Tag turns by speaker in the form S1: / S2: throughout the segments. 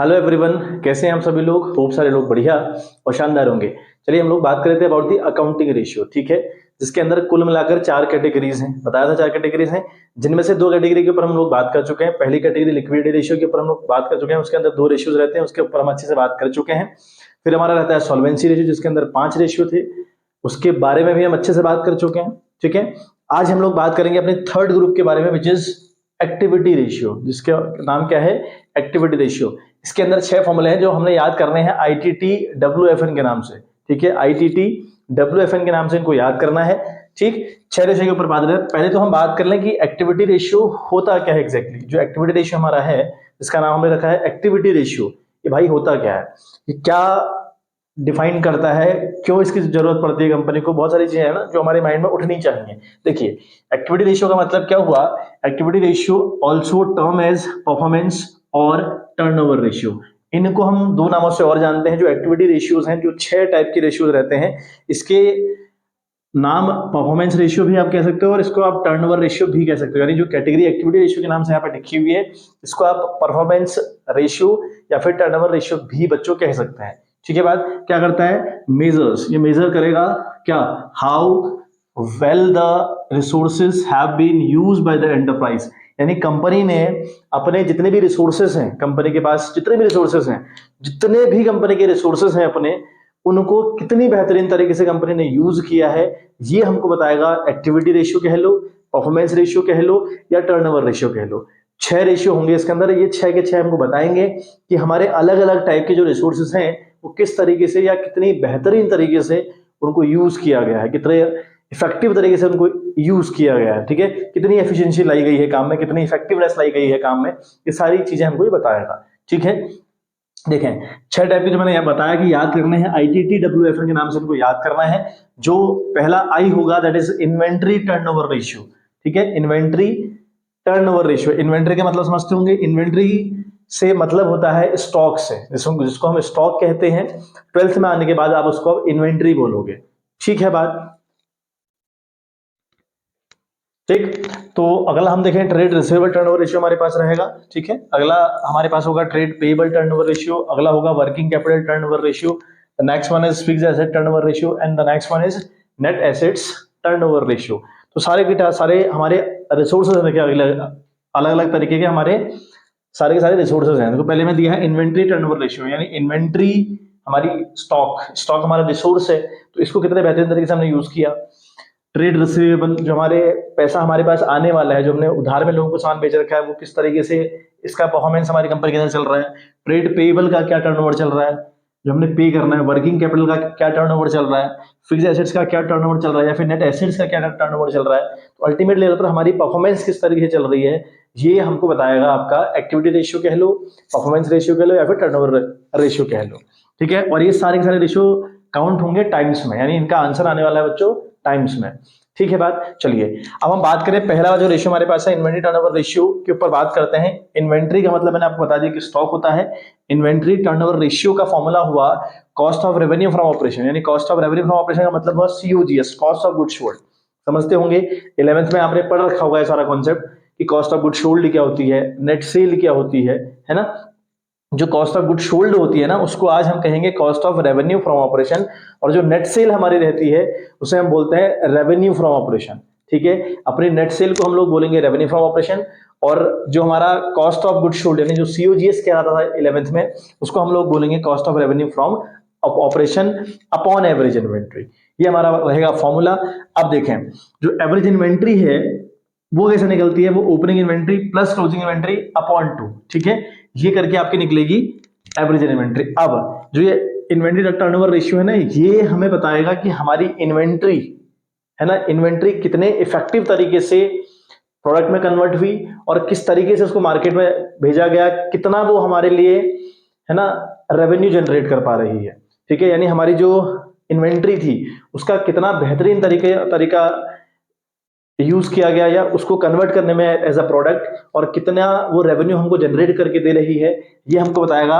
S1: Hello everyone, कैसे हैं हम सभी लोग। खूब सारे लोग बढ़िया और शानदार होंगे। चलिए हम लोग बात कर रहे थे अबाउट दी अकाउंटिंग रेशियो, ठीक है, जिसके अंदर कुल मिलाकर 4 कैटेगरीज हैं। बताया था 4 कैटेगरीज हैं, जिनमें से 2 कैटेगरी के ऊपर हम लोग बात कर चुके हैं। पहली कैटेगरी लिक्विडिटी रेशियो के ऊपर हम लोग बात कर चुके हैं, उसके अंदर 2 रेशियोज रहते हैं, उसके ऊपर हम अच्छे से बात कर चुके हैं। फिर हमारा रहता है सॉल्वेंसी रेशियो, जिसके अंदर 5 रेशियो थे, उसके बारे में भी हम अच्छे से बात कर चुके हैं। ठीक है, आज हम लोग बात करेंगे अपने थर्ड ग्रुप के बारे में, विच इज एक्टिविटी रेशियो, जिसका नाम क्या है, एक्टिविटी रेशियो। इसके अंदर 6 फॉर्मूले हैं जो हमने याद करने हैं ITT WFN के नाम से। ठीक है, ITT WFN के नाम से इनको याद करना है। ठीक, 6 रेशियो के ऊपर बात करें। पहले तो हम बात कर लें कि एक्टिविटी रेशियो होता क्या है एग्जैक्टली। जो एक्टिविटी रेशियो हमारा है, इसका नाम हमने रखा है एक्टिविटी रेशियो। ये भाई होता क्या है, ये क्या डिफाइन करता है, क्यों इसकी जरूरत पड़ती है कंपनी को, बहुत सारी चीजें हैं ना जो हमारे माइंड में उठनी चाहिए। देखिए, एक्टिविटी रेशियो का मतलब क्या हुआ। Activity ratio also term as performance और टर्नओवर रेशियो। इनको हम 2 नामों से और जानते हैं। जो एक्टिविटी रेशियोज हैं, जो 6 टाइप के रेशियोज रहते हैं, इसके नाम परफॉर्मेंस रेशियो भी आप कह सकते हो और इसको आप टर्नओवर रेशियो भी कह सकते हो। यानी जो कैटेगरी एक्टिविटी रेशियो के नाम से यहाँ पे लिखी हुई है, इसको आप परफॉर्मेंस रेशियो या फिर टर्नओवर रेशियो भी बच्चों कह सकते हैं। ठीक है, बात क्या करता है, मेजर्स, ये मेजर करेगा क्या, how well the resources have been used by the enterprise. यानी कंपनी ने अपने जितने भी रिसोर्सेज हैं, कंपनी के पास जितने भी रिसोर्सेज हैं, जितने भी कंपनी के रिसोर्सेज हैं अपने, उनको कितनी बेहतरीन तरीके से कंपनी ने यूज किया है, ये हमको बताएगा। एक्टिविटी रेशियो कह लो, परफॉर्मेंस रेशियो कह लो या टर्नओवर रेशियो कह लो। 6 रेशियो होंगे इसके अंदर। ये 6 के 6 हमको बताएंगे कि हमारे अलग अलग टाइप के जो रिसोर्सेज हैं, वो किस तरीके से या कितनी बेहतरीन तरीके से उनको यूज किया गया है, कितने इफेक्टिव तरीके से उनको यूज किया गया है। ठीक है, कितनी एफिशिएंसी लाई गई है काम में, कितनी इफेक्टिवनेस लाई गई है काम में, ये सारी चीजें हमको ये बताएगा। ठीक है, देखें 6 टाइप के जो मैंने बताया कि याद करने हैं, ITT WFN के नाम से इनको याद करना है। जो पहला आई होगा, that is inventory turnover ratio. ठीक है, इन्वेंट्री टर्नओवर रेशियो। इन्वेंट्री के मतलब समझते होंगे, इन्वेंट्री से मतलब होता है स्टॉक से, जिसको हम स्टॉक कहते हैं। 12th में आने के बाद आप उसको इन्वेंट्री बोलोगे। ठीक है बात, ठीक। तो अगला हम देखें, ट्रेड रिसीवेबल टर्नओवर रेशियो हमारे पास रहेगा। ठीक है, अगला हमारे पास होगा ट्रेड पेएबल टर्नओवर रेशियो, अगला होगा working capital turnover ratio, the next one is fixed asset turnover ratio and the next one is net assets turnover ratio. तो सारे के सारे हमारे रिसोर्सेज अलग अलग तरीके के हमारे सारे के सारे रिसोर्सेज हैं। तो पहले में दिया है इन्वेंट्री टर्नओवर रेशियो, यानी इन्वेंट्री हमारी स्टॉक हमारा रिसोर्स है, तो इसको कितने बेहतरीन तरीके से हमने यूज किया। ट्रेड रिसीवेबल, जो हमारे पैसा हमारे पास आने वाला है, जो हमने उधार में लोगों को सामान बेच रखा है, वो किस तरीके से इसका परफॉर्मेंस हमारी कंपनी के अंदर चल रहा है। ट्रेड पेएबल का क्या टर्नओवर चल रहा है, जो हमने पे करना है। वर्किंग कैपिटल का क्या टर्नओवर चल रहा है, फिक्स्ड एसेट्स का क्या टर्नओवर चल रहा है, या फिर नेट एसेट्स का क्या टर्नओवर चल रहा है। तो अल्टीमेट लेवल पर हमारी परफॉर्मेंस किस तरीके से चल रही है, ये हमको बताएगा आपका एक्टिविटी रेशियो कह लो, परफॉर्मेंस रेशियो कह लो या फिर टर्नओवर रेशियो कह लो। ठीक है, और ये सारे के सारे रेशियो काउंट होंगे टाइम्स में, यानी इनका आंसर आने वाला है बच्चों टाइम्स में। ठीक है बात, चलिए अब हम बात करें, पहला जो रेशियो हमारे पास है इन्वेंट्री टर्नओवर रेशियो के ऊपर बात करते हैं। इन्वेंट्री का मतलब मैंने आपको बता दिया कि स्टॉक होता है। इन्वेंट्री टर्नओवर रेशियो का फॉर्मूला हुआ cost of revenue from operation, यानी cost of revenue from operation का मतलब हुआ COGS, cost of goods sold. समझते होंगे, 11th में आपने पढ़ रखा होगा ये सारा कॉन्सेप्ट कि कॉस्ट ऑफ गुड्स सोल्ड क्या होती है, नेट सेल क्या होती है ना। जो कॉस्ट ऑफ गुड सोल्ड होती है ना, उसको आज हम कहेंगे cost of revenue from operation, और जो नेट सेल हमारी रहती है उसे हम बोलते हैं रेवेन्यू फ्रॉम ऑपरेशन। ठीक है, अपनी नेट सेल को हम लोग बोलेंगे रेवेन्यू फ्रॉम ऑपरेशन, और जो हमारा कॉस्ट ऑफ गुड सोल्ड यानी जो COGS कह रहा था 11th में, उसको हम लोग बोलेंगे cost of revenue from operation upon average inventory. ये हमारा रहेगा फॉर्मूला। अब देखें, जो एवरेज इन्वेंट्री है वो कैसे निकलती है, वो opening inventory plus closing inventory upon 2। ठीक है, ये करके आपकी निकलेगी एवरेज इन्वेंट्री। अब जो ये इन्वेंट्री टर्नओवर रेशियो है ना, ये हमें बताएगा कि हमारी इन्वेंट्री है ना, इन्वेंट्री कितने इफेक्टिव तरीके से प्रोडक्ट में कन्वर्ट हुई और किस तरीके से उसको मार्केट में भेजा गया, कितना वो हमारे लिए है ना रेवेन्यू जनरेट कर पा रही है। ठीक है, यानी हमारी जो इन्वेंट्री थी उसका कितना बेहतरीन तरीका यूज किया गया या उसको कन्वर्ट करने में एज अ प्रोडक्ट, और कितना वो रेवेन्यू हमको जनरेट करके दे रही है, ये हमको बताएगा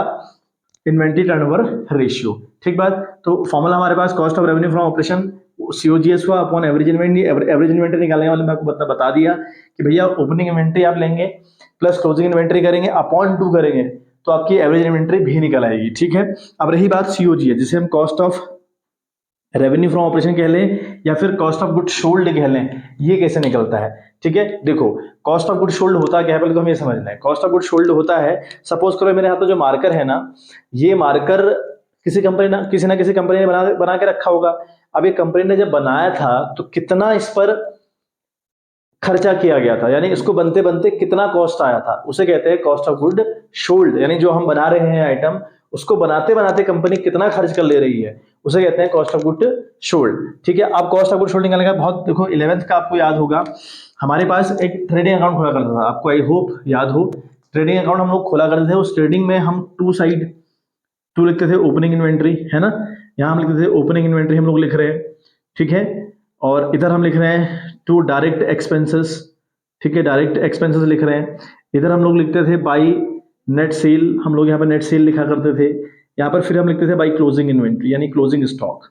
S1: इन्वेंट्री टर्नओवर रेशियो। ठीक बात, तो फॉर्मूला हमारे पास cost of revenue from operation COGS हुआ upon average inventory. Average inventory निकालने वाले मैं आपको बता दिया कि भैया ओपनिंग इन्वेंट्री आप लेंगे प्लस क्लोजिंग इन्वेंट्री करेंगे अपॉन 2 करेंगे, तो आपकी एवरेज इन्वेंट्री भी निकल आएगी। ठीक है, अब रही बात सीओजीएस, जिसे हम cost of revenue from operation कह लें या फिर कॉस्ट ऑफ गुड सोल्ड कह लें, ये कैसे निकलता है। ठीक है, देखो कॉस्ट ऑफ गुड सोल्ड होता क्या है, पहले तो हम ये समझ लें। कॉस्ट ऑफ गुड सोल्ड होता है, सपोज करो मेरे हाथ में जो मार्कर है ना, ये मार्कर किसी ना किसी कंपनी ने बना के रखा होगा। अब ये कंपनी ने जब बनाया था तो कितना इस पर खर्चा किया गया था, यानी इसको बनते बनते कितना कॉस्ट आया था, उसे कहते हैं कॉस्ट ऑफ गुड सोल्ड। यानी जो हम बना रहे हैं आइटम, उसको बनाते बनाते कंपनी कितना खर्च कर ले रही है, उसे कहते हैं कॉस्ट ऑफ गुड सोल्ड। ठीक है, अब कॉस्ट ऑफ गुड सोल्ड निकालने का बहुत, देखो 11th का आपको याद होगा, हमारे पास एक ट्रेडिंग अकाउंट खोला करता था, आपको आई होप याद हो। ट्रेडिंग अकाउंट हम लोग खोला करते थे, उस ट्रेडिंग में हम टू लिखते थे, ओपनिंग इन्वेंट्री है ना, यहाँ हम लिखते थे ओपनिंग इन्वेंट्री हम लोग लिख रहे हैं। ठीक है, और इधर हम लिख रहे हैं टू डायरेक्ट एक्सपेंसेस। ठीक है, डायरेक्ट एक्सपेंसेस लिख रहे हैं। इधर हम लोग लिखते थे बाई नेट सेल, हम लोग यहाँ पर नेट सेल लिखा करते थे। यहाँ पर फिर हम लिखते थे बाई क्लोजिंग इन्वेंट्री यानी क्लोजिंग स्टॉक।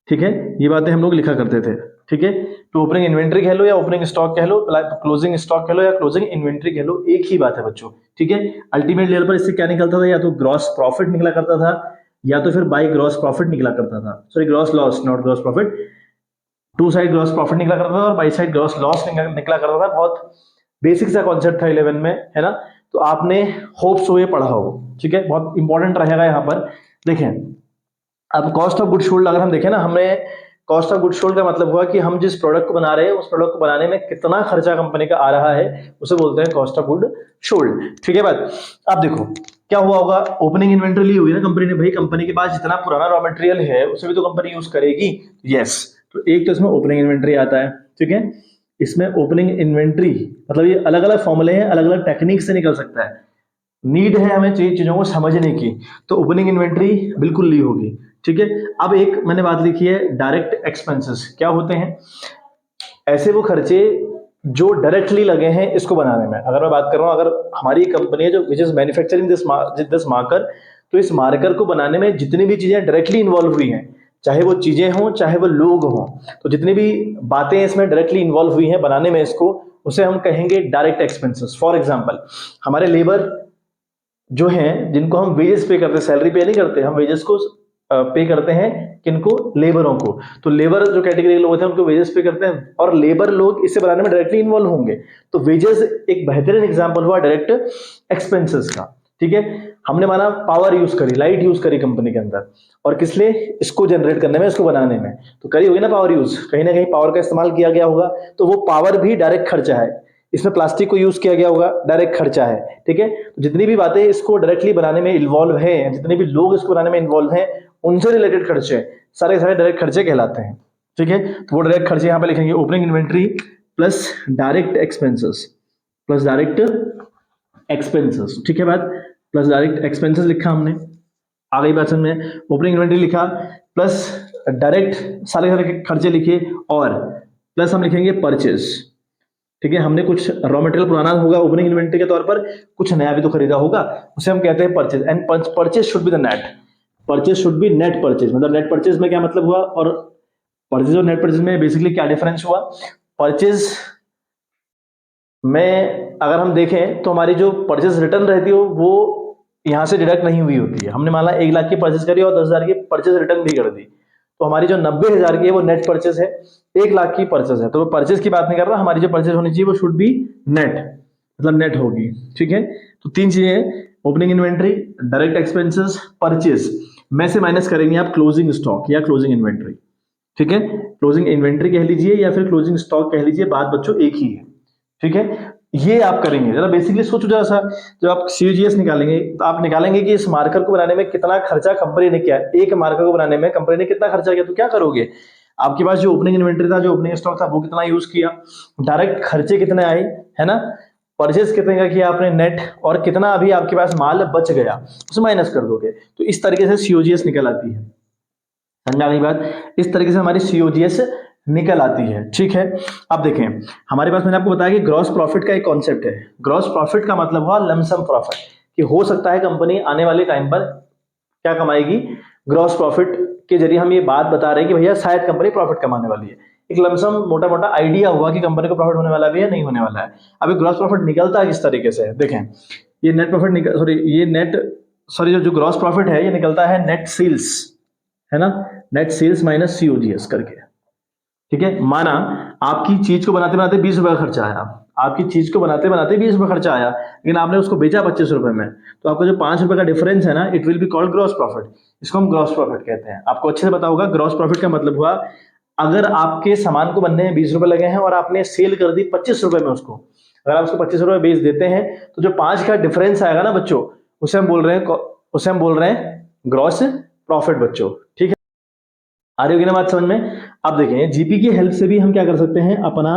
S1: ठीक है, ये बातें हम लोग लिखा करते थे। ठीक है, तो ओपनिंग इन्वेंट्री कह लो या ओपनिंग स्टॉक कह लो, क्लोजिंग स्टॉक कह लो या क्लोजिंग इन्वेंट्री कह लो, एक ही बात है बच्चों। ठीक है, अल्टीमेट लेवल पर इससे क्या निकलता था, या तो ग्रॉस प्रॉफिट निकला करता था या तो फिर बाई ग्रॉस प्रॉफिट निकला करता था, sorry gross loss not gross profit, to side gross profit निकला करता था और बाई साइड ग्रॉस लॉस निकला करता था। बहुत बेसिक सा कॉन्सेप्ट था 11 में, है ना, तो आपने होप सो ये पढ़ा होगा। ठीक है, बहुत इंपॉर्टेंट रहेगा यहाँ पर। देखें, अब कॉस्ट ऑफ गुड सोल्ड अगर हम देखें ना, हमने कॉस्ट ऑफ गुड सोल्ड का मतलब हुआ कि हम जिस प्रोडक्ट को बना रहे हैं उस प्रोडक्ट को बनाने में कितना खर्चा कंपनी का आ रहा है, उसे बोलते हैं कॉस्ट ऑफ गुड सोल्ड। ठीक है बात। अब देखो क्या हुआ होगा, ओपनिंग इन्वेंट्री ली हुई है ना कंपनी ने, भाई कंपनी के पास जितना पुराना रॉ मटेरियल है उसे भी तो कंपनी यूज करेगी। यस, तो एक तो इसमें ओपनिंग इन्वेंट्री आता है। ठीक है, इसमें ओपनिंग इन्वेंट्री मतलब ये अलग अलग फॉर्मूले हैं, अलग अलग टेक्निक से निकल सकता है। नीड है हमें चीजों को समझने की, तो ओपनिंग इन्वेंट्री बिल्कुल ली होगी। ठीक है, अब एक मैंने बात लिखी है डायरेक्ट एक्सपेंसेस। क्या होते हैं, ऐसे वो खर्चे जो डायरेक्टली लगे हैं इसको बनाने में। अगर मैं बात कर रहा हूं, अगर हमारी कंपनी है जो which is manufacturing this marker, तो इस मार्कर को बनाने में जितनी भी चीजें डायरेक्टली इन्वॉल्व हुई हैं, चाहे वो चीजें हों चाहे वो लोग हों, तो जितनी भी बातें इसमें डायरेक्टली इन्वॉल्व हुई हैं बनाने में इसको, उसे हम कहेंगे डायरेक्ट एक्सपेंसेस। फॉर एग्जाम्पल, हमारे लेबर जो हैं जिनको हम वेजेस पे करते हैं, सैलरी पे नहीं करते, हम वेजेस को पे करते हैं किनको, लेबरों को। तो लेबर जो कैटेगरी के लोग होते हैं उनको वेजेस पे करते हैं, और लेबर लोग इसे बनाने में डायरेक्टली इन्वॉल्व होंगे। तो वेजेस एक बेहतरीन एग्जांपल हुआ डायरेक्ट एक्सपेंसेस का। ठीक है, हमने माना पावर यूज करी, लाइट यूज करी कंपनी के अंदर, और किस लिए, इसको जनरेट करने में, इसको बनाने में, तो करी होगी ना पावर यूज, कहीं ना कहीं पावर का इस्तेमाल किया गया होगा, तो वो पावर भी डायरेक्ट खर्चा है। इसमें प्लास्टिक को यूज किया गया होगा, डायरेक्ट खर्चा है। ठीक है, तो जितनी भी बातें इसको डायरेक्टली बनाने में इन्वॉल्व हैं, जितने भी लोग इसको बनाने में इन्वॉल्व हैं, उनसे रिलेटेड खर्चे सारे के सारे डायरेक्ट खर्चे कहलाते हैं। ठीक है, तो वो डायरेक्ट खर्चे यहां पे लिखेंगे opening inventory plus direct expenses, plus direct expenses. ठीक है बात, प्लस डायरेक्ट एक्सपेंसेस लिखा हमने, आ गई बात समझ में। ओपनिंग इन्वेंट्री लिखा प्लस डायरेक्ट सारे सारे खर्चे लिखे, और प्लस हम लिखेंगे परचेज। ठीक है, हमने कुछ रॉ मटेरियल पुराना होगा ओपनिंग इन्वेंट्री के तौर पर, कुछ नया भी तो खरीदा होगा, उसे हम कहते हैं purchase. And purchase should be the net, purchase should be net purchase. मतलब नेट परचेज में क्या मतलब हुआ, और परचेज और नेट परचेज में बेसिकली क्या डिफरेंस हुआ। परचेज में अगर हम देखें तो हमारी जो परचेज रिटर्न रहती है वो यहां से डिडक्ट नहीं हुई होती है। हमने मान ला 1 लाख की परचेज करी और 10,000 की परचेज रिटर्न भी कर दी, तो हमारी जो 90,000 की है वो नेट परचेज है, 1 लाख की परचेज है, तो वो परचेज की बात नहीं कर रहा, हमारी जो परचेज होनी चाहिए वो शुड बी नेट, मतलब नेट होगी। ठीक है, तो 3 चीजें, opening inventory, direct expenses, purchase, में से माइनस करेंगे आप क्लोजिंग स्टॉक या क्लोजिंग इन्वेंट्री। ठीक है, क्लोजिंग इन्वेंट्री कह लीजिए या फिर क्लोजिंग स्टॉक कह लीजिए, बात बच्चों एक ही है। ठीक है, ये आप करेंगे, जरा बेसिकली सोचो जरा सा, जब आप सीओजीएस निकालेंगे तो आप निकालेंगे कि इस मार्कर को बनाने में कितना खर्चा कंपनी ने किया, एक मार्कर को बनाने में कंपनी ने कितना खर्चा किया, तो क्या करोगे, आपके पास जो ओपनिंग इन्वेंट्री था, जो ओपनिंग स्टॉक था, वो कितना यूज किया, डायरेक्ट खर्चे कितने आए, है ना, परचेज कितने का किया आपने नेट, और कितना अभी आपके पास माल बच गया उसे माइनस कर दोगे, तो इस तरीके से सीओजीएस निकल आती है। समझ आ गई बात, इस तरीके से हमारी सीओजीएस निकल आती है। ठीक है, अब देखें हमारे पास मैंने आपको बताया कि ग्रॉस प्रॉफिट का एक कॉन्सेप्ट है। ग्रॉस प्रॉफिट का मतलब हुआ लमसम प्रॉफिट, कि हो सकता है कंपनी आने वाले टाइम पर क्या कमाएगी, ग्रॉस प्रॉफिट के जरिए हम ये बात बता रहे हैं कि भैया शायद कंपनी प्रॉफिट कमाने वाली है। एक लमसम मोटा मोटा आइडिया हुआ कि कंपनी को प्रॉफिट होने वाला भी है नहीं होने वाला है। अभी ग्रॉस प्रॉफिट निकलता है किस तरीके से, देखें ये नेट प्रॉफिट निकल सॉरी ये नेट सॉरी जो ग्रॉस प्रॉफिट है ये निकलता है नेट सेल्स, है ना, नेट सेल्स माइनस सीओजीएस करके। ठीक है, माना आपकी चीज को बनाते बनाते 20 रुपए का खर्चा आया, आपकी चीज को बनाते बनाते 20 रुपए खर्चा आया, लेकिन आपने उसको बेचा 25 रुपए में, तो आपका जो 5 रुपए का डिफरेंस है ना, it will be called gross profit. इसको हम ग्रॉस प्रॉफिट कहते हैं। आपको अच्छे से पता होगा ग्रॉस प्रॉफिट का मतलब हुआ अगर आपके सामान को बनने में 20 रुपए लगे हैं और आपने सेल कर दी 25 रुपए में उसको, अगर आप उसको 25 रुपए बेच देते हैं तो जो 5 का डिफरेंस आएगा ना बच्चों, उसे हम बोल रहे हैं ग्रॉस प्रॉफिट बच्चों। ठीक है, आ रही होगी ना बात समझ में। अब देखें जीपी की हेल्प से भी हम क्या कर सकते हैं अपना,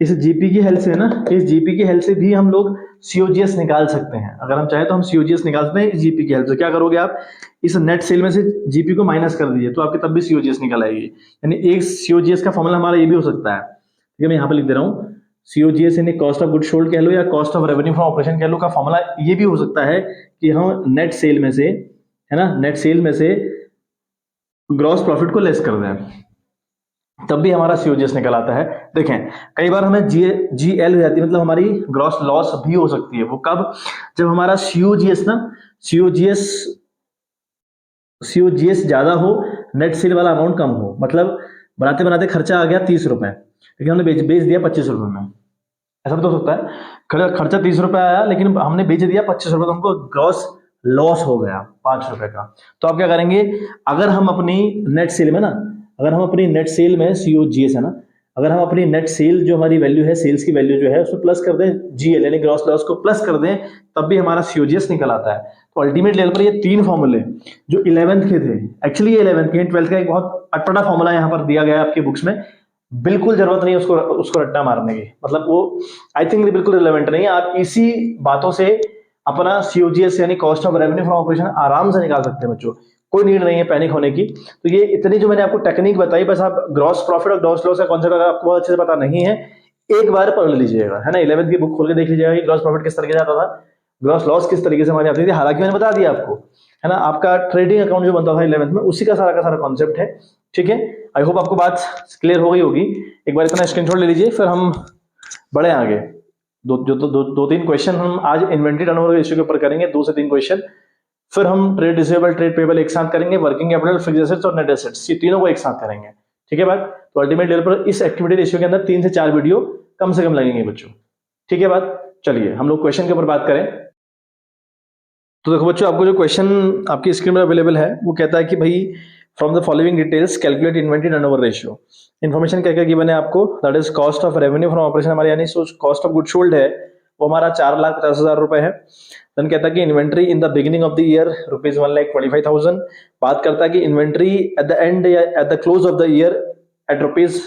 S1: इस जीपी की हेल्प से ना, इस जीपी की हेल्प से भी हम लोग सीओजीएस निकाल सकते हैं। अगर हम चाहे तो हम सीओजीएस निकाल सकते हैं इस जीपी की हेल्प से। क्या करोगे आप, इस नेट सेल में से जीपी को माइनस कर दीजिए तो आपके तब भी सीओजीएस निकल आएगी। यानी एक सीओजीएस का फॉर्मूला हमारा ये भी हो सकता है। ठीक है, मैं यहाँ पे लिख दे रहा हूँ सीओजीएस यानी कॉस्ट ऑफ गुड सोल्ड कह लो या cost of revenue from operation कह लो, का फॉर्मूला ये भी हो सकता है कि हम नेट सेल में से, है ना, नेट सेल में से ग्रॉस प्रॉफिट को लेस कर दें, तब भी हमारा सीओजीएस निकल आता है। देखें कई बार हमें जीएल हो जाती है, मतलब हमारी ग्रॉस लॉस भी हो सकती है। वो कब, जब हमारा सीओजीएस ना, सीओजीएस ज्यादा हो, नेट सेल वाला अमाउंट कम हो। मतलब बनाते बनाते खर्चा आ गया 30 रुपए, लेकिन हमने बेच दिया 25 रुपए में, ऐसा भी तो हो सकता है। खर्चा 30 रुपए आया लेकिन हमने बेच दिया 25 रुपए, तो हमको ग्रॉस लॉस हो गया 5 रुपए का। तो आप क्या करेंगे, अगर हम अपनी नेट सेल में ना, अगर हम अपनी नेट सेल में सीओजीएस है ना, अगर हम अपनी नेट सेल जो हमारी वैल्यू है, सेल्स की वैल्यू जो है उसको प्लस कर दें, जीएल यानी ग्रॉस लॉस को प्लस कर दें, तब भी हमारा सीओजीएस निकल आता है। तो अल्टीमेट लेवल पर ये 3 फॉर्मूले जो 11th के थे, एक्चुअली ये 11th के, 12th का एक बहुत अटपटा फॉर्मूला यहाँ पर दिया गया है आपकी बुक्स में, बिल्कुल जरूरत नहीं उसको रट्टा मारने की, मतलब वो आई थिंक बिल्कुल रिलेवेंट नहीं है। आप इसी बातों से अपना सीओजीएस यानी cost of revenue from operation आराम से निकाल सकते हैं बच्चों, कोई नीड नहीं है पैनिक होने की। तो ये इतनी जो मैंने आपको टेक्निक बताई, बस आप ग्रॉस प्रॉफिट और ग्रॉस लॉस का कॉन्सेप्ट अगर आपको बहुत अच्छे से पता नहीं है, एक बार पढ़ लीजिएगा, है ना, 11th की बुक खोल के देख लीजिएगा कि ग्रॉस प्रॉफिट किस तरीके से आता था, ग्रॉस लॉस किस तरीके से हमारी आती थी। हालांकि मैंने बता दिया आपको, है ना, आपका ट्रेडिंग अकाउंट जो बनता था 11th में, उसी का सारा कॉन्सेप्ट है। ठीक है, आई होप आपको बात क्लियर हो गई होगी। एक बार इतना स्क्रीनशॉट ले लीजिए, फिर हम बढ़े आगे। दो तीन क्वेश्चन हम आज इन्वेंटरी टर्नओवर रेशियो के ऊपर करेंगे, 2 से 3 क्वेश्चन, फिर हम ट्रेड रिसीवेबल ट्रेड पेबल एक साथ करेंगे, वर्किंग कैपिटल, फिक्स्ड एसेट्स और नेट एसेट्स, ये तीनों को एक साथ करेंगे। ठीक है बात, तो अल्टीमेट लेवल पर इस एक्टिविटी रेशियो के अंदर 3 से 4 वीडियो कम से कम लगेंगे बच्चों। ठीक है बात, चलिए हम लोग क्वेश्चन के ऊपर बात करें। तो देखो बच्चों, आपको जो क्वेश्चन आपकी स्क्रीन पर अवेलेबल है वो कहता है कि भाई from the following details calculate inventory turnover ratio. Information क्या क्या गिवन है आपको, that is cost of revenue from operation हमारे, यानी कॉस्ट ऑफ गुड सोल्ड है वो हमारा 4,50,000 रुपए है। देन कहता है कि inventory in the beginning of the year rupees 1,25,000। बात करता है कि इन्वेंट्री एट द एंड या at the close of the year at rupees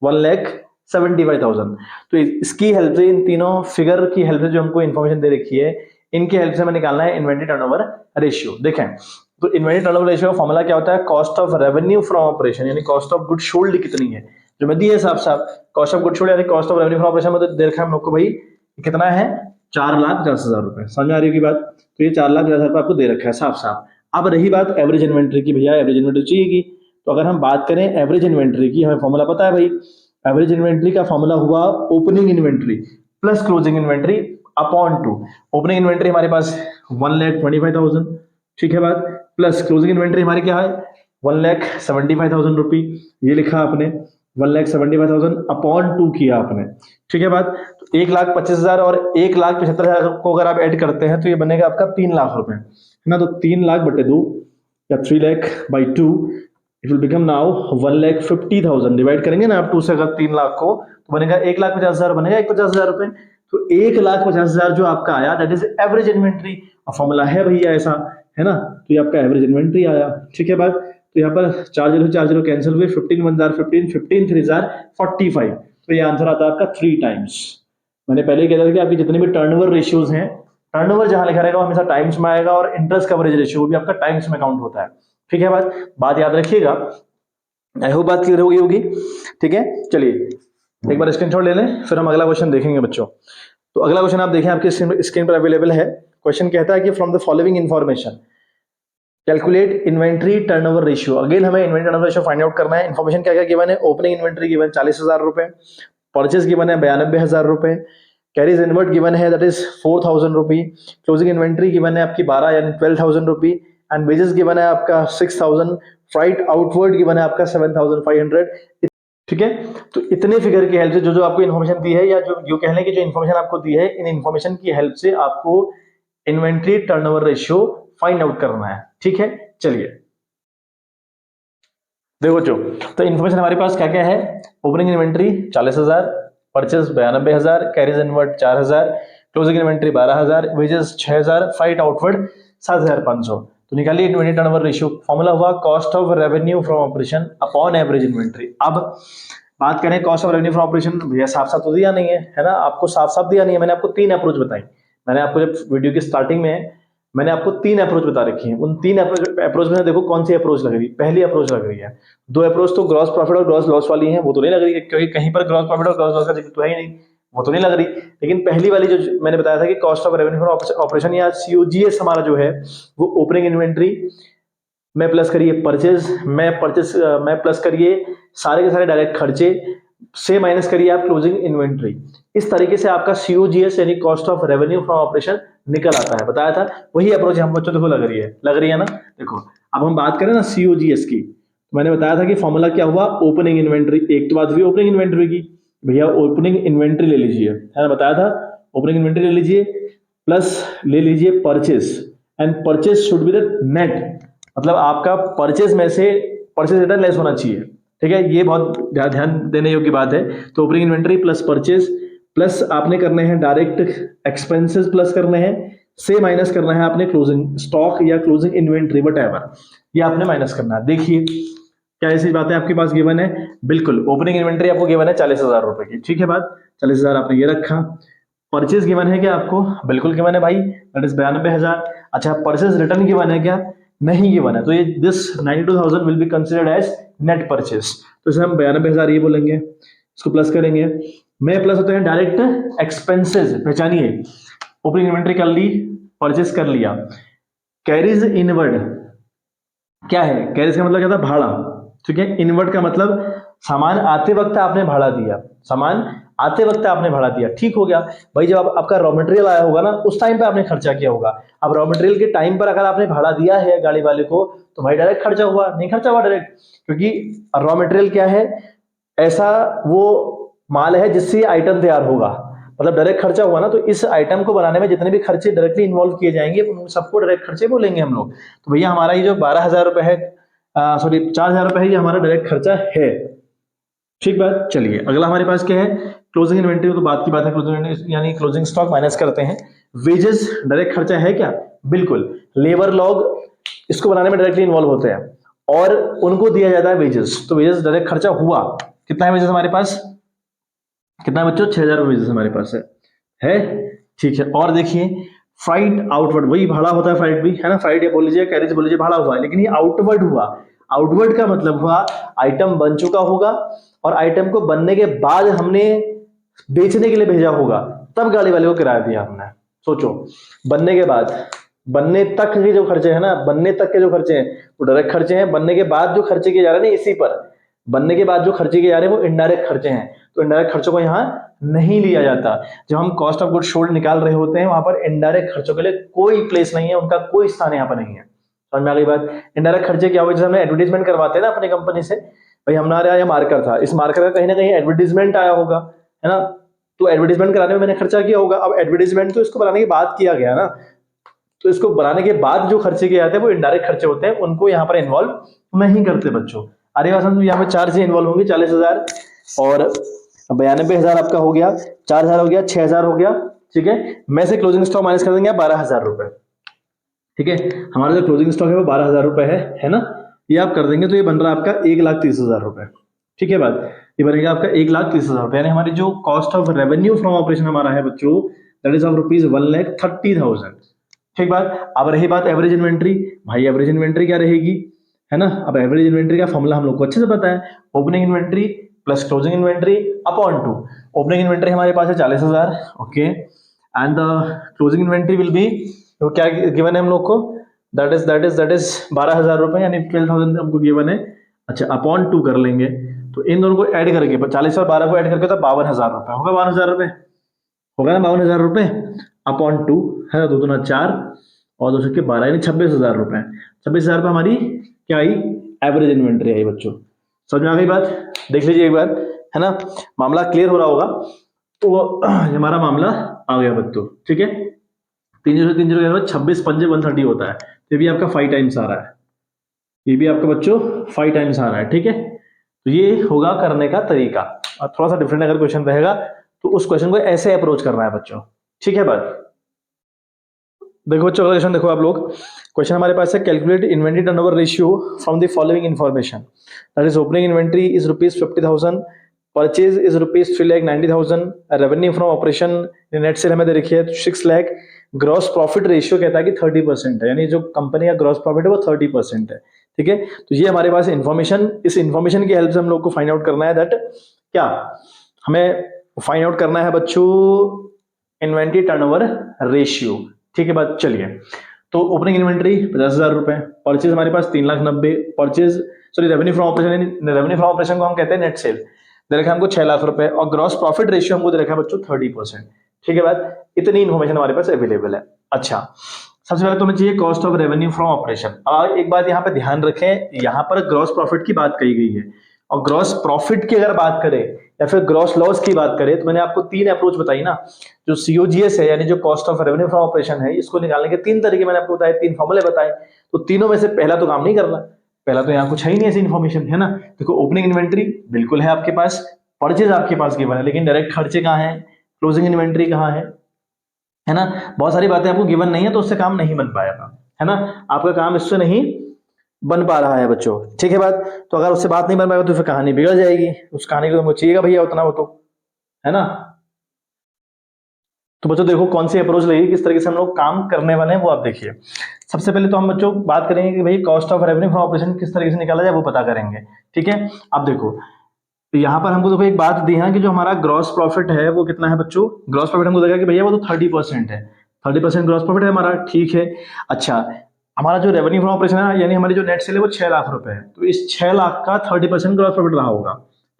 S1: 1,75,000। तो इसकी हेल्प से, इन तीनों फिगर की हेल्प से जो हमको इन्फॉर्मेशन दे रखी है, इनकी हेल्प से हमें निकालना है इन्वेंट्री टर्नओवर रेशियो। देखें तो इन्वेंट्री टर्नओवर रेशियो का फॉर्मूला क्या होता है, cost of revenue from operation यानी कॉस्ट ऑफ गुड सोल्ड कितनी है, जो मैं दिए साफ साफ कॉस्ट ऑफ गुड सोल्ड यानी cost of revenue from operation में दे रखा है हम लोग को भाई कितना है, 4,50,000 रुपए। समझ आ रही होगी बात, तो ये 4,50,000 रुपए आपको दे रखा है साफ साफ। अब रही बात एवरेज इन्वेंट्री की, भैया एवरेज इन्वेंट्री चाहिएगी, तो अगर हम बात करें एवरेज इन्वेंट्री की, हमें फॉर्मूला पता है भाई, एवरेज इन्वेंट्री का फॉर्मूला हुआ opening inventory plus closing inventory upon 2। Opening inventory हमारे पास 1,25,000, ठीक है बात, प्लस क्लोजिंग इन्वेंट्री हमारी क्या है 1,75,000 रुपी, ये लिखा आपने 1,75,000 अपॉन 2 किया आपने, ठीक है बात। तो 1,25,000 और 1,75,000 को अगर आप ऐड करते हैं तो ये बनेगा आपका 3 लाख रुपए, है ना। तो 3 लाख बटे 2 या 3 lakh by 2, it will become now 1,50,000। Divide करेंगे ना आप 2 से अगर 3 लाख को, तो बनेगा 1,50,000 बनेगा 1,50,000 रुपए। तो 1,50,000 जो आपका आया that is average inventory. Formula है भैया ऐसा, है ना, तो ये आपका एवरेज इन्वेंट्री आया, ठीक है बात। तो यहाँ पर 4 कैंसिल हुए, 15 1 15, 15 3 45, तो ये आंसर आता है आपका 3 टाइम्स। मैंने पहले ही कहा था कि आपकी जितने भी टर्नओवर रेशियोज हैं, टर्नओवर जहां लिखा रहेगा वो हमेशा टाइम्स में आएगा, और इंटरेस्ट कवरेज रेशियो भी आपका टाइम्स में काउंट होता है, ठीक है बात याद रखिएगा। आई होप बात क्लियर होगी, ठीक है। चलिए एक बार स्क्रीनशॉट ले लें, फिर हम अगला क्वेश्चन देखेंगे बच्चों। तो अगला क्वेश्चन आप देखें आपके स्क्रीन पर अवेलेबल है। क्वेश्चन कहता है कि from the following information calculate inventory turnover ratio. Again हमें inventory turnover ratio find out करना है। इन्फॉर्मेशन क्या क्या गिवन है, ओपनिंग इन्वेंट्री गिवन 40,000 रुपए, परचेज गिवन है 92,000 रुपए, कैरीज इनवर्ड गिवन है that is 4000 rupee, closing inventory given है आपकी 12 यानी 12,000 रुपी, एंड वेजेस गिवन है आपका 6,000, फ्राइट आउटवर्ड गिवन है आपका 7,500। ठीक है, तो इतने फिगर की हेल्प से जो जो आपको इन्फॉर्मेशन दी है, या जो कह लें कि जो इन्फॉर्मेशन आपको दी है, इन इन्फॉर्मेशन की हेल्प से आपको inventory turnover ratio find out करना है। ठीक है, चलिए देखो जो, तो इन्फॉर्मेशन हमारे पास क्या क्या है, opening inventory 40,000, purchase 92,000, carriage inward 4,000, closing inventory 12,000, wages 6,000, freight outward 7,500। तो निकालिए इन्वेंट्री टर्नओवर रेशियो। फॉर्मूला हुआ cost of revenue from operation upon average inventory. अब बात करें cost of revenue from operation, भैया साफ साफ तो दिया नहीं है ना, आपको साफ साफ दिया नहीं है। मैंने आपको 3 अप्रोच बताई, मैंने आपको जब वीडियो की स्टार्टिंग में मैंने आपको 3 अप्रोच बता रखी है। उन 3 अप्रोच में देखो कौन सी अप्रोच लग रही है। पहली अप्रोच लग रही है, 2 अप्रोच तो ग्रॉस प्रॉफिट और ग्रॉस लॉस वाली है, वो तो नहीं लग रही है क्योंकि कहीं पर ग्रॉस प्रॉफिट और ग्रॉस लॉस का जिक्र तो है ही नहीं, वो तो नहीं लग रही। लेकिन पहली वाली जो मैंने बताया था कि cost of revenue from operation या सीओजीएस हमारा जो है वो ओपनिंग इन्वेंट्री में प्लस करिए परचेज में प्लस करिए सारे के सारे डायरेक्ट खर्चे से माइनस करिए आप क्लोजिंग इन्वेंट्री। इस तरीके से आपका सीओजीएस यानी cost of revenue from operation निकल आता है। बताया था वही अप्रोच हम बच्चों देखो लग रही है ना। देखो अब हम बात करें ना सीओजीएस की, तो मैंने बताया था कि फॉर्मूला क्या हुआ, ओपनिंग इन्वेंट्री। एक तो बात हुई ओपनिंग इन्वेंट्री की, भैया ओपनिंग इन्वेंट्री ले लीजिए, है ना, बताया था ओपनिंग इन्वेंट्री ले लीजिए प्लस ले लीजिए purchase, and purchase should be the net, मतलब आपका परचेज में से परचेज रिटर्न लेस होना चाहिए। ठीक है, ये बहुत ध्यान देने योग्य बात है। तो opening inventory plus purchase plus आपने करने हैं डायरेक्ट एक्सपेंसेस प्लस करने हैं, से माइनस करना है आपने क्लोजिंग स्टॉक या क्लोजिंग इन्वेंट्री वटएवर, ये आपने माइनस करना है। देखिए क्या ऐसी बातें आपके पास गिवन है, बिल्कुल ओपनिंग इन्वेंट्री आपको गिवन है 40,000 रुपए की। ठीक है बात, 40,000 आपने ये रखा। परचेज गिवन है क्या आपको, बिल्कुल गिवन है भाई, दैट इज 92,000। अच्छा परचेज रिटर्न गिवन है क्या, नहीं गिवन है, तो ये this 92,000 will be considered as net purchase, तो इसे हम 92,000 ये बोलेंगे, इसको प्लस करेंगे। में प्लस होते हैं डायरेक्ट एक्सपेंसेस, पहचानिए ओपनिंग इन्वेंट्री कर ली, परचेज कर लिया। कैरीज इनवर्ड क्या है, कैरीज का मतलब क्या था, भाड़ा। ठीक है, इनवर्ड का मतलब सामान आते वक्त आपने भाड़ा दिया, सामान आते वक्त आपने भाड़ा दिया। ठीक हो गया भाई, जब आपका रॉ मटेरियल आया होगा ना उस टाइम पे आपने खर्चा किया होगा। अब रॉ मटेरियल के टाइम पर अगर आपने भाड़ा दिया है गाड़ी वाले को तो भाई डायरेक्ट खर्चा हुआ, नहीं खर्चा हुआ डायरेक्ट, क्योंकि रॉ मटेरियल क्या है, ऐसा वो माल है जिससे आइटम तैयार होगा, मतलब डायरेक्ट खर्चा हुआ ना। तो इस आइटम को बनाने में जितने भी खर्चे डायरेक्टली इन्वॉल्व किए जाएंगे उन सबको डायरेक्ट खर्चे बोलेंगे हम लोग। तो भैया हमारा ये जो 12,000 रुपए है, सॉरी 4,000 रुपए है, ये हमारा डायरेक्ट खर्चा है। ठीक बात, चलिए अगला हमारे पास क्या है, क्लोजिंग इन्वेंट्री, तो बात की बात है, क्लोजिंग यानी क्लोजिंग स्टॉक माइनस करते हैं। वेजेस डायरेक्ट खर्चा है क्या, बिल्कुल, लेबर लॉग इसको बनाने में डायरेक्टली इन्वॉल्व होते हैं और उनको दिया जाता है वेजेस, तो वेजेस डायरेक्ट खर्चा हुआ। कितना है वेजेस हमारे पास, कितना बच्चों, 6,000 वेजेस हमारे पास है। ठीक है, और देखिए फ्राइट आउटवर्ड, वही भाड़ा होता है फ्राइट भी, है ना, फ्राइट ये बोल लीजिए, कैरेज बोल लीजिए, भाड़ा हुआ है, लेकिन ये आउटवर्ड हुआ। आउटवर्ड का मतलब हुआ आइटम बन चुका होगा और आइटम को बनने के बाद हमने बेचने के लिए भेजा होगा, तब गाड़ी वाले को किराया दिया हमने। सोचो, बनने के बाद, बनने तक के जो खर्चे हैं ना, बनने तक के जो खर्चे हैं वो डायरेक्ट खर्चे हैं, बनने के बाद जो खर्चे किए जा रहे हैं इसी पर, बनने के बाद जो खर्चे किए जा रहे हैं वो इनडायरेक्ट खर्चे हैं, तो इनडायरेक्ट खर्चों को यहाँ नहीं लिया जाता। जब हम कॉस्ट ऑफ गुड सोल्ड निकाल रहे होते हैं वहां पर इनडायरेक्ट खर्चों के लिए कोई प्लेस नहीं है, उनका कोई स्थान यहाँ पर नहीं है। समझ में आ गई बात। इनडायरेक्ट खर्चे क्या हुए, जैसे हमने एडवर्टीजमेंट करवाते हैं ना अपनी कंपनी से, भाई हमारे यहाँ मार्कर था, इस मार्कर का कहीं ना कहीं एडवर्टीजमेंट आया होगा, है ना, तो एडवर्टीजमेंट कराने में मैंने खर्चा किया होगा। अब एडवर्टीजमेंट तो इसको बनाने के बाद किया गया ना, तो इसको बनाने के बाद जो खर्चे किए जाते हैं वो इनडायरेक्ट खर्चे होते हैं, उनको यहाँ पर इन्वॉल्व नहीं करते बच्चों। अरे वासन, यहाँ पे 4 चीजें इन्वॉल्व होंगी, 40,000 और 92,000 आपका हो गया, 4,000 हो गया, 6,000 हो गया। ठीक है, मैं से क्लोजिंग स्टॉक माइनस कर देंगे 12,000 रुपए। ठीक है, हमारा जो क्लोजिंग स्टॉक है वो 12,000 रुपए है ना, ये आप कर देंगे तो ये बन रहा है आपका 1,30,000 रुपए। ठीक है बात, ये बनेगा आपका 1,30,000 रुपए, यानी हमारी जो cost of revenue from operation हमारा है बच्चों, दैट इज ऑफ रुपीज 1,30,000। ठीक बात। अब रही बात एवरेज इन्वेंट्री, भाई एवरेज इन्वेंट्री क्या रहेगी, है ना। अब एवरेज इन्वेंट्री का फॉर्मूला हम लोग को अच्छे से पता है, opening inventory plus closing inventory upon 2। Opening inventory हमारे पास है 40,000, okay, and the closing inventory will be, तो क्या गिवन है हम लोग को, दैट इज 12,000 रुपए, यानी 12,000 हमको गिवन है। अच्छा, अपॉन 2 कर लेंगे, तो इन दोनों को ऐड करके 40 और 12 को ऐड करके तो 52,000 रुपए होगा, 52,000 रुपए होगा ना 52,000 रुपए अपॉन 2, है ना, 2 दूना 4 और 2 के 12 यानी 26,000 रुपए। 26,000 रुपये हमारी क्या आई, एवरेज इन्वेंट्री आई बच्चों। समझ में आ गई बात, देख लीजिए एक बार, है ना, मामला क्लियर हो रहा होगा। तो हमारा मामला आ गया बच्चों, ठीक है। 3 0 26 पंजे 130 होता है, ये भी आपका 5 टाइम्स आ रहा है, ये भी आपका बच्चों 5 टाइम्स आ रहा है, ठीक है। तो ये होगा करने का तरीका। और थोड़ा सा डिफरेंट अगर क्वेश्चन रहेगा तो उस क्वेश्चन को ऐसे अप्रोच करना है बच्चों, ठीक है बात। देखो बच्चों अगला क्वेश्चन देखो आप लोग, क्वेश्चन हमारे पास है calculate inventory turnover ratio from the following information, that is opening inventory is ₹50,000, purchase is ₹3,90,000, revenue from operation net cell हमें दे रखी है 6 लाख, ग्रॉस प्रॉफिट रेशियो कहता है कि 30% है, यानी जो कंपनी का ग्रॉस प्रॉफिट है वो 30% है, ठीक है। तो ये हमारे पास इन्फॉर्मेशन, इस इन्फॉर्मेशन की हेल्प से हम लोग को फाइंड आउट करना है दैट क्या, हमें फाइंड आउट करना है बच्चों इन्वेंट्री टर्नओवर रेशियो, ठीक है बात। चलिए, तो ओपनिंग इन्वेंट्री 50,000 रुपए, परचेज हमारे पास 3,90,000, purchase sorry revenue from operation, revenue from operation को हम कहते हैं नेट सेल, दे रखा है हमको 6 लाख रुपए, और ग्रॉस प्रॉफिट रेशियो हमको दे रखा है बच्चों 30%, ठीक है बात। इतनी इन्फॉर्मेशन हमारे पास अवेलेबल है। अच्छा, सबसे पहले तो हमें चाहिए cost of revenue from operation. अब एक बात यहाँ पे ध्यान रखें, यहाँ पर ग्रॉस प्रॉफिट की बात कही गई है, और ग्रॉस प्रॉफिट की अगर बात करें या फिर ग्रॉस लॉस की बात करें, तो मैंने आपको 3 अप्रोच बताई ना। जो सीओजीएस है यानी जो cost of revenue from operation है, इसको निकालने के 3 तरीके मैंने आपको बताए, 3 फॉर्मूले बताए। तो तीनों में से पहला तो काम नहीं करना, पहला तो यहाँ कुछ है ही नहीं ऐसी इन्फॉर्मेशन, है ना। देखो ओपनिंग इन्वेंट्री बिल्कुल है आपके पास, परचेज आपके पास गिवन है, लेकिन डायरेक्ट खर्चे कहाँ है, क्लोजिंग इन्वेंट्री कहाँ है ना। बहुत सारी बातें आपको गिवन नहीं है तो उससे काम नहीं बन पाएगा, है ना, आपका काम इससे नहीं बन पा रहा है बच्चों, ठीक है बात। तो अगर उससे बात नहीं बन पाएगा तो फिर कहानी बिगड़ जाएगी, उस कहानी को तुमको चाहिएगा भैया उतना हो तो, है ना। तो बच्चों देखो कौन सी अप्रोच लगेगी, किस तरीके से हम लोग काम करने वाले हैं वो आप देखिए। सबसे पहले तो हम बच्चों बात करेंगे कि भाई cost of revenue from operation किस तरीके से निकाला जाए वो पता करेंगे, ठीक है। अब देखो, तो यहाँ पर हमको देखो एक बात दी है कि जो हमारा ग्रॉस प्रॉफिट है वो कितना है बच्चों, ग्रॉस प्रॉफिट हमको देखा कि भैया वो तो 30% है, 30% ग्रॉस प्रॉफिट है हमारा, ठीक है। अच्छा, हमारा जो रेवेन्यू फ्रॉम ऑपरेशन है यानी हमारी जो नेट सेल है वो 6 लाख रुपए है, तो इस 6 लाख का 30% ग्रॉस प्रॉफिट रहा होगा,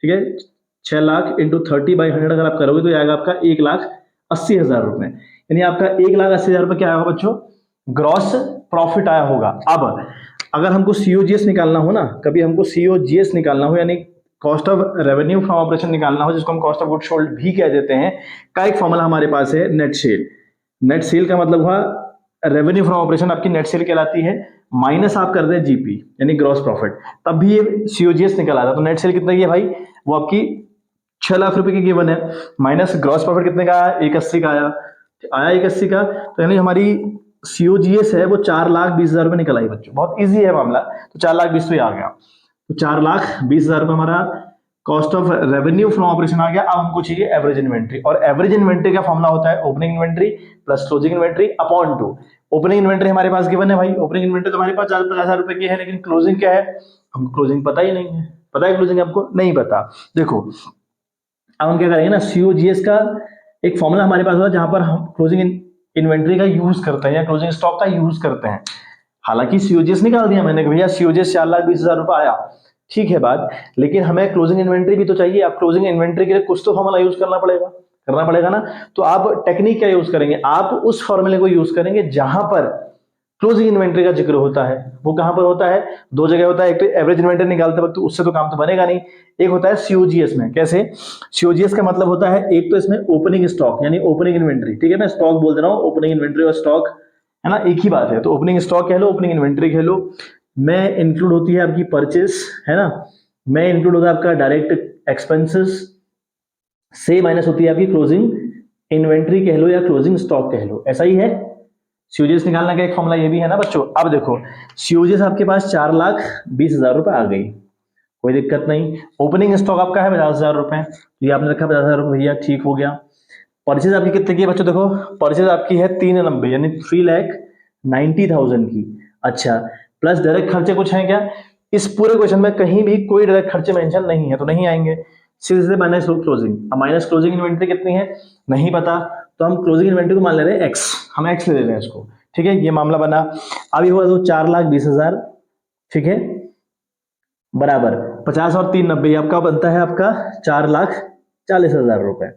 S1: ठीक है। 6 लाख इंटू 30/100 अगर आप करोगे तो आएगा आपका 1,80,000 रुपए, यानी आपका 1,80,000 रुपए क्या आएगा बच्चों, ग्रॉस प्रॉफिट आया होगा। अब अगर हमको सीओजीएस निकालना हो ना, कभी हमको सीओजीएस निकालना हो यानी cost of revenue from operation निकालना हो, जिसको हम कॉस्ट ऑफ गुड सोल्ड भी कह देते हैं, का एक फॉर्मूला हमारे पास है नेट सेल। नेट सेल का मतलब हुआ रेवेन्यू फ्रॉम ऑपरेशन आपकी नेट सेल कहलाती है, माइनस आप कर दें जीपी यानी ग्रॉस प्रॉफिट, तब भी ये सीओजीएस निकल आता है। तो नेट सेल कितने की है भाई, वो आपकी 6 लाख रुपए की गिवन है, माइनस ग्रॉस प्रॉफिट कितने का आया, 180 का आया, 180 का, तो यानी हमारी सीओजीएस है वो 4,20,000 रुपए निकल आई बच्चों, बहुत ईजी है मामला। तो 4,20,000 तो ये आ गया, तो 4,20,000 रुपए हमारा cost of revenue from operation आ गया। अब हमको चाहिए एवरेज इन्वेंट्री, और एवरेज इन्वेंट्री का फॉर्मूला होता है opening inventory plus closing inventory upon 2। Opening inventory हमारे पास गिवन है भाई, ओपनिंग इन्वेंट्री तो हमारे पास 50,000 रुपए की है, लेकिन क्लोजिंग क्या है, हमको क्लोजिंग पता ही नहीं है, पता है क्लोजिंग आपको नहीं पता। देखो अब हम क्या करेंगे ना, सीओजीएस का एक फॉर्मूला हमारे पास होगा जहां पर हम क्लोजिंग इन्वेंट्री का यूज करते हैं या क्लोजिंग स्टॉक का यूज करते हैं। हालांकि सीओजीएस निकाल दिया मैंने कि भैया सीओजीएस 4,20,000 रुपए आया, ठीक है बात, लेकिन हमें क्लोजिंग इन्वेंट्री भी तो चाहिए। आप क्लोजिंग इन्वेंट्री के लिए कुछ तो फॉर्मूला यूज करना पड़ेगा ना। तो आप टेक्निक क्या यूज करेंगे, आप उस फॉर्मूले को यूज करेंगे जहां पर क्लोजिंग इन्वेंट्री का जिक्र होता है। वो कहां पर होता है, 2 जगह होता है, एक तो एवरेज इन्वेंट्री निकालते वक्त, उससे तो काम तो बनेगा नहीं, एक होता है सीओजीएस में। कैसे, सीओजीएस का मतलब होता है एक तो इसमें ओपनिंग स्टॉक यानी ओपनिंग इन्वेंट्री, ठीक है, मैं स्टॉक बोल दे रहा हूं, ओपनिंग इन्वेंट्री और स्टॉक है ना एक ही बात है। तो ओपनिंग स्टॉक कह लो, ओपनिंग इन्वेंट्री कह लो, में इंक्लूड होती है आपकी परचेस, है ना, में इंक्लूड होता है आपका डायरेक्ट एक्सपेंसेस, से माइनस होती है आपकी क्लोजिंग इन्वेंट्री कह लो या क्लोजिंग स्टॉक कह लो, ऐसा ही है। सीओजीएस निकालने का एक फॉर्मूला ये भी है ना बच्चों। अब देखो सीओजीएस आपके पास 4,20,000 रुपए आ गई, कोई दिक्कत नहीं। ओपनिंग स्टॉक आपका है 50,000 रुपए, ये आपने रखा 50,000 रुपए, भैया ठीक हो गया। परचेज आपकी कितने की है बच्चों, देखो परचेज आपकी है 390 यानी 3,90,000 की। अच्छा, प्लस डायरेक्ट खर्चे कुछ हैं क्या, इस पूरे क्वेश्चन में कहीं भी कोई डायरेक्ट खर्चे मेंशन नहीं है, तो नहीं आएंगे, सीधे माइनस क्लोजिंग। अब माइनस क्लोजिंग इन्वेंट्री कितनी है नहीं पता, तो हम क्लोजिंग इन्वेंट्री को मान ले रहे हैं एक्स, हम एक्स ले ले रहे हैं इसको, ठीक है, ये मामला बना। अभी हुआ तो 4,20,000, ठीक है, बराबर 50 और 390 आपका बनता है आपका 4,40,000 रुपए,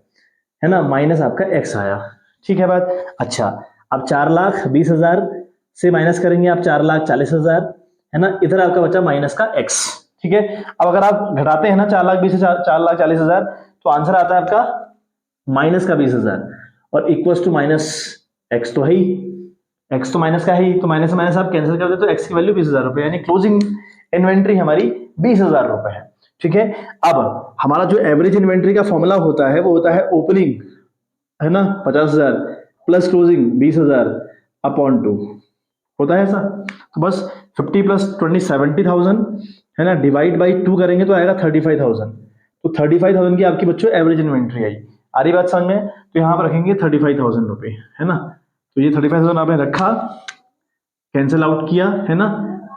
S1: है ना, माइनस आपका x आया। ठीक है बात। अच्छा, अब 4,20,000 से माइनस करेंगे आप 4,40,000, है ना, इधर आपका बचा माइनस का x। ठीक है, अब अगर आप घटाते हैं ना 4,20,000 से 4,40,000, तो आंसर आता है आपका माइनस का 20,000 और इक्वल्स टू माइनस एक्स तो है ही, एक्स तो माइनस का है ही, तो माइनस माइनस आप कैंसिल कर दे तो एक्स की वैल्यू 20,000 रुपए, यानी क्लोजिंग इन्वेंट्री हमारी 20,000 रुपए है। ठीक है, अब हमारा जो एवरेज इन्वेंट्री का फॉर्मूला होता है वो होता है ओपनिंग, है ना, 50,000 प्लस क्लोजिंग 20,000 अपॉन 2, होता है ऐसा। तो बस 50 प्लस 20 70,000, है ना, डिवाइड बाई 2 करेंगे तो आएगा 35,000। तो 35,000 की आपकी बच्चों एवरेज इन्वेंट्री आई। आ रही बात समझ में? तो यहाँ पर रखेंगे 35,000 रुपए, है ना। तो ये 35,000 आपने रखा, कैंसिल आउट किया, है ना,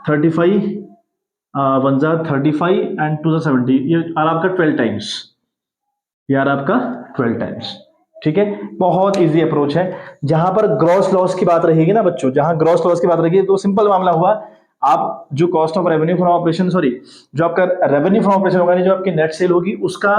S1: 35 वन जा 35 एंड 2 जा 70, ये आ रहा आपका 12 टाइम्स, ये आ रहा आपका 12 टाइम्स। ठीक है, बहुत इजी अप्रोच है। जहां पर ग्रॉस लॉस की बात रहेगी ना बच्चों, जहां ग्रॉस लॉस की बात रहेगी तो सिंपल मामला हुआ, आप जो cost of revenue from operation, sorry, जो आपका रेवेन्यू फ्रॉम ऑपरेशन होगा, जो आपकी नेट सेल होगी, उसका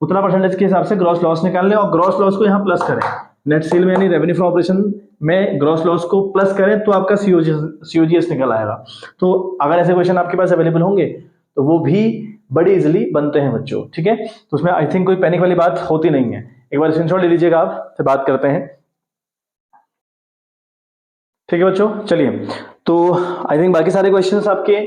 S1: उतना परसेंटेज के हिसाब से ग्रॉस लॉस निकाल लें और ग्रॉस लॉस को यहाँ प्लस करें। नेट सेल में यानी रेवेन्यू फ्रॉम ऑपरेशन में ग्रॉस लॉस को प्लस करें तो आपका सीओजीएस निकल आएगा। तो अगर ऐसे क्वेश्चन आपके पास अवेलेबल होंगे तो वो भी बड़ी इजीली बनते हैं बच्चों। ठीक है, तो उसमें आई थिंक कोई पैनिक वाली बात होती नहीं है। एक बार स्क्रीनशॉट ले लीजिएगा, आप फिर बात करते हैं। ठीक है बच्चों, चलिए, तो आई थिंक बाकी सारे क्वेश्चंस आपके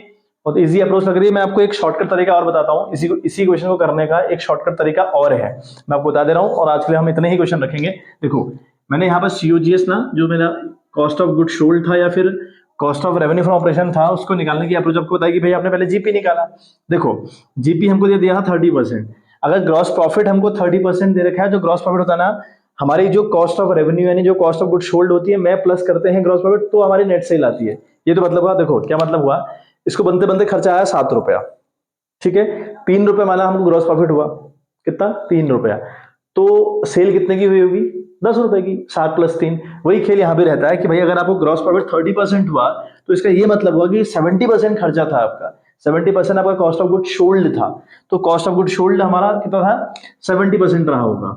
S1: बहुत इजी अप्रोच लग रही है। मैं आपको एक शॉर्टकट तरीका और बताता हूँ, इसी क्वेश्चन को करने का एक शॉर्टकट तरीका और है, मैं आपको बता दे रहा हूँ। और आज के लिए हम इतने ही क्वेश्चन रखेंगे। देखो, मैंने यहाँ पर सीओजीएस ना, जो मेरा कॉस्ट ऑफ गुड सोल्ड था या फिर cost of revenue from operation था, उसको निकालने की अप्रोच आपको बताया कि भाई आपने पहले जीपी निकाला। देखो, जीपी हमको दे दिया था 30%। अगर ग्रॉस प्रॉफिट हमको 30% दे रखा है, जो ग्रॉस प्रॉफिट होता है ना, हमारी जो कॉस्ट ऑफ रेवेन्यू यानी जो कॉस्ट ऑफ गुड सोल्ड होती है, मैं प्लस करते हैं ग्रॉस प्रॉफिट, तो हमारी नेट सेल आती है। ये तो मतलब हुआ, देखो क्या मतलब हुआ, इसको बनते बनते खर्चा आया 7 रुपया। ठीक है, 3 रुपए माना हमको ग्रॉस प्रॉफिट हुआ, कितना, 3 रुपया। तो सेल कितने की हुई होगी, 10 रुपए की, 7 प्लस 3। वही खेल यहां भी रहता है कि भाई अगर आपको ग्रॉस प्रॉफिट 30% हुआ तो इसका ये मतलब हुआ कि 70% खर्चा था आपका, 70% आपका कॉस्ट ऑफ गुड सोल्ड था। तो कॉस्ट ऑफ गुड सोल्ड हमारा कितना था, 70% रहा होगा,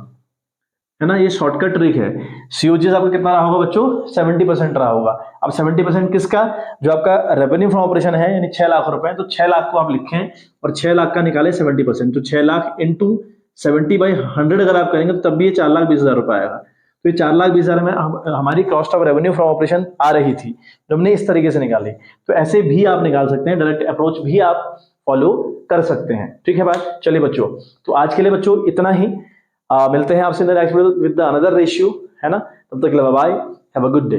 S1: है ना। ये शॉर्टकट ट्रिक है। सीओजीएस आपका कितना रहा होगा बच्चों, 70% रहा होगा। अब 70% किसका, जो आपका रेवेन्यू फ्रॉम ऑपरेशन है, यानी 6 लाख रुपए, तो 6 लाख को आप लिखें और 6 लाख का निकाले 70%, तो 6 लाख इंटू 70/100 अगर आप करेंगे तो तब भी ये 4,20,000 रुपए आएगा। तो ये 4,20,000 में हमारी cost of revenue from operation आ रही थी, जो हमने इस तरीके से निकाली। तो ऐसे भी आप निकाल सकते हैं, डायरेक्ट अप्रोच भी आप फॉलो कर सकते हैं। ठीक है बात। चलिए बच्चों, तो आज के लिए बच्चों इतना ही। मिलते हैं आपसे next video with the another ratio, है ना। तब तक के लिए bye, have a good day.